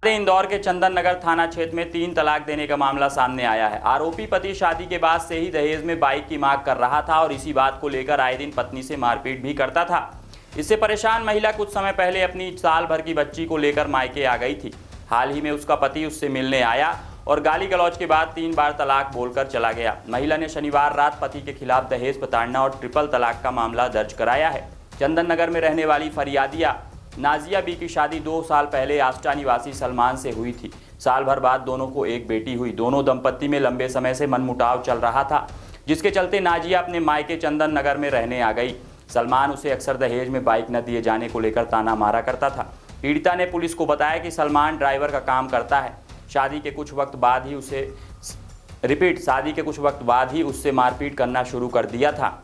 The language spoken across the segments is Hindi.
इंदौर के चंदन नगर थाना क्षेत्र में 3 तलाक देने का मामला सामने आया है। आरोपी पति शादी के बाद से ही दहेज में बाइक की मांग कर रहा था और इसी बात को लेकर आए दिन पत्नी से मारपीट भी करता था। इससे परेशान महिला कुछ समय पहले अपनी साल भर की बच्ची को लेकर मायके आ गई थी। हाल ही में उसका पति उससे मिलने आया और गाली गलौज के बाद 3 बार तलाक बोलकर चला गया। महिला ने शनिवार रात पति के खिलाफ दहेज प्रताड़ना और ट्रिपल तलाक का मामला दर्ज कराया है। चंदन नगर में रहने वाली फरियादिया नाजिया बी की शादी 2 साल पहले आष्टा निवासी सलमान से हुई थी। साल भर बाद दोनों को एक बेटी हुई। दोनों दंपत्ति में लंबे समय से मनमुटाव चल रहा था, जिसके चलते नाजिया अपने मायके चंदन नगर में रहने आ गई। सलमान उसे अक्सर दहेज में बाइक न दिए जाने को लेकर ताना मारा करता था। पीड़िता ने पुलिस को बताया कि सलमान ड्राइवर का काम करता है। शादी के कुछ वक्त बाद ही उससे मारपीट करना शुरू कर दिया था।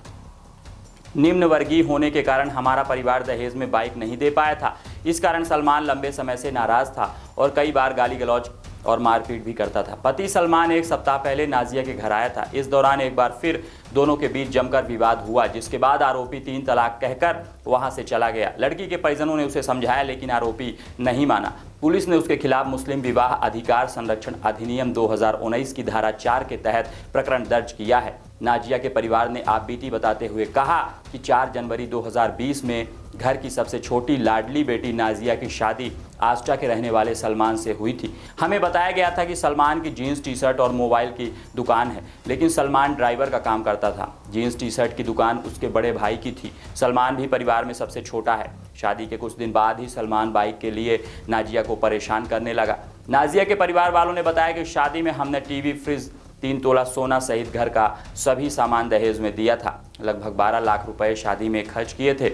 निम्न वर्गीय होने के कारण हमारा परिवार दहेज में बाइक नहीं दे पाया था। इस कारण सलमान लंबे समय से नाराज था और कई बार गाली गलौज और मारपीट भी करता था। पति सलमान 1 सप्ताह पहले नाजिया के घर आया था। इस दौरान एक बार फिर दोनों के बीच जमकर विवाद हुआ, जिसके बाद आरोपी 3 तलाक कहकर वहां से चला गया। लड़की के परिजनों ने उसे समझाया, लेकिन आरोपी नहीं माना। पुलिस ने उसके खिलाफ मुस्लिम विवाह अधिकार संरक्षण अधिनियम 2019 की धारा 4 के तहत प्रकरण दर्ज किया है। नाजिया के परिवार ने आपबीती बताते हुए कहा कि 4 जनवरी 2020 में घर की सबसे छोटी लाडली बेटी नाजिया की शादी आष्टा के रहने वाले सलमान से हुई थी। हमें बताया गया था कि सलमान की जीन्स टी शर्ट और मोबाइल की दुकान है, लेकिन सलमान ड्राइवर का काम करता था। जीन्स टी शर्ट की दुकान उसके बड़े भाई की थी। सलमान भी परिवार में सबसे छोटा है। शादी के कुछ दिन बाद ही सलमान बाइक के लिए नाजिया को परेशान करने लगा। नाजिया के परिवार वालों ने बताया कि शादी में हमने टीवी, फ्रिज, 3 तोला सोना सहित घर का सभी सामान दहेज में दिया था। लगभग 12 लाख रुपए शादी में खर्च किए थे।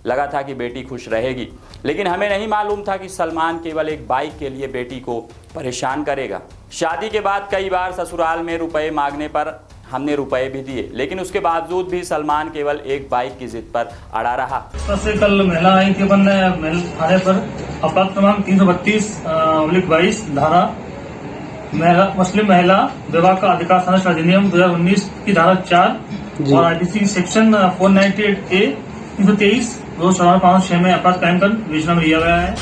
लगा था कि बेटी खुश रहेगी, लेकिन हमें नहीं मालूम था कि सलमान केवल एक बाइक के लिए बेटी को परेशान करेगा। शादी के बाद कई बार ससुराल में रुपए मांगने पर हमने रुपए भी दिए, लेकिन उसके बावजूद भी सलमान केवल एक बाइक की जिद पर अड़ा रहा। कल महिला आई थी अपन थाने पर अपराध क्रमांक 332/22 धारा मुस्लिम महिला विवाह का अधिकार संरक्षण अधिनियम 2019 की धारा 4 और आईपीसी सेक्शन 498A 323 2 4 5 6 में अपराध कायम कर विवेचना में लिया गया है।